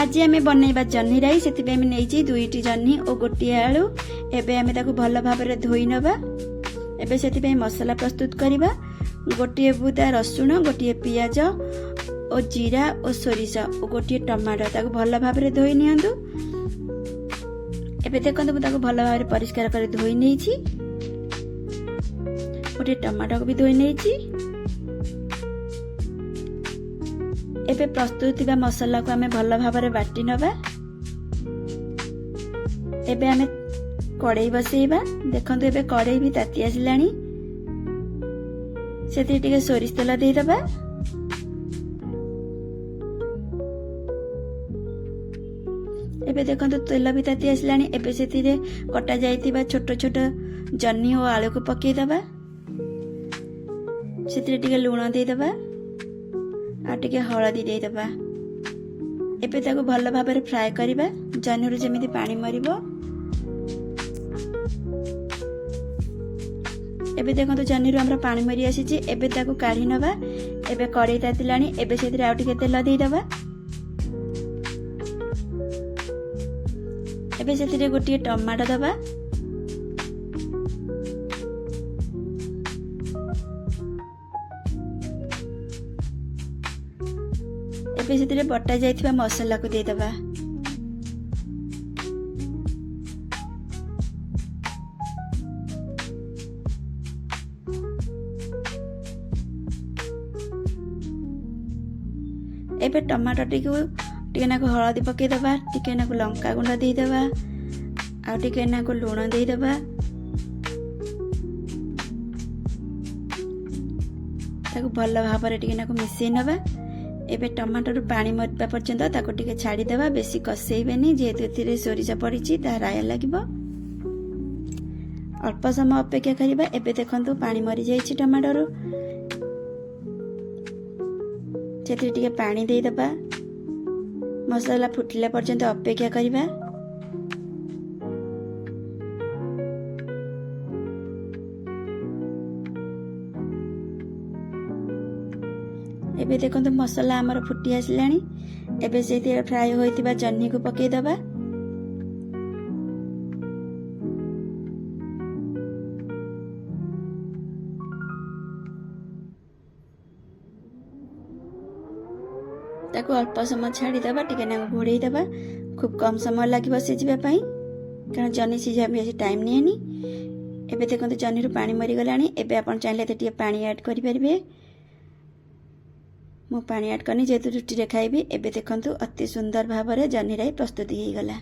आज आम बनइबा जह्नी राई से नहीं 2टी जह्नी और गोटे आलू एबे आम ताकू भल भाव धोई नवा। एबे से मसला प्रस्तुत करवा। गोटे बुदा रसुण गोटे पियाज और जीरा और सोरिष और गोटे टमाटो ताकू भल भाव धोई नियंतु। एबे देखंतु मुझे भल भाव परिष्कार कर धोई नहीं। गोटे टमाटो को भी धोई नहीं। एबे प्रस्तुत थिबा मसला को आमे भल भाव बाटी नवा। एबे आमे कड़ाई बसैबा। देखंतु एबे कड़ाई भी ताती आसिलानी। सेति टिके सोरिष तेल देई दबा। एबे देखंतु तेल भी ताती आसिलानी। एबे सेति रे कटा जाइतिबा छोट छोट जन्नी और आलू को पकेई दबा। सेति रे टिके लूण देई दबा आ टिके हळदी देई दबा। एबे ताको भल भाव फ्राए करबा। जन्नी जमी पानी मरिबो। एबे देखंतु जन्नी हमरा पानी मरी आसी। एबे ताको काढी नबा। एबे कड़ाई तातिलानी। एबे सेति आ टिके तेल देई दबा। एबे सेति गोटे टमाटो दबा। एबे सेति बटा जाइथिबा मसला को दे दबा। एबे टमाटो टिके नाको हळदी पके दबा। टिके नाको लंका गुंडा दे दबा आ टिके नाको लूण दे दबा। ताको भल भाव टिके नाको मिसई नबा। एबे टमाटर पानी मरवा पर्यंत ताको टिके छाड़ी देबा। बेसी कसेइबेनी जेहेतु एथिरे सोरिष पड़िछि ता राय लागिबो। अल्प समय अपेक्षा करिबा। एबे देखंतु पानी मरि जाइछि टमाटर। सेति टिके पानी देई दबा। मसला फुटिला पर्यंत अपेक्षा करिबा। एबे देखंतु मसला हमर फुटी आसिलानी। एबे सेति फ्राई होइतिबा जन्नी को पकेई दबा। ताको अल्प समय छाड़ी दबा। टिके ना घोड़ेई दबा। खूब कम समय लागिबो सिझिबा पई कारण जन्नी सिझा बेसी टाइम निएनी। एबे देखंतु जन्नी पानी मरि गलानी। एबे आपण चाहिले टिके पानी ऐड करि परिबे। मु पानी ऐड करनी जेहेतु रुटी रे खाइबी। एबे देखंतु अति सुंदर भाव जन्नी राई प्रस्तुत हो गला।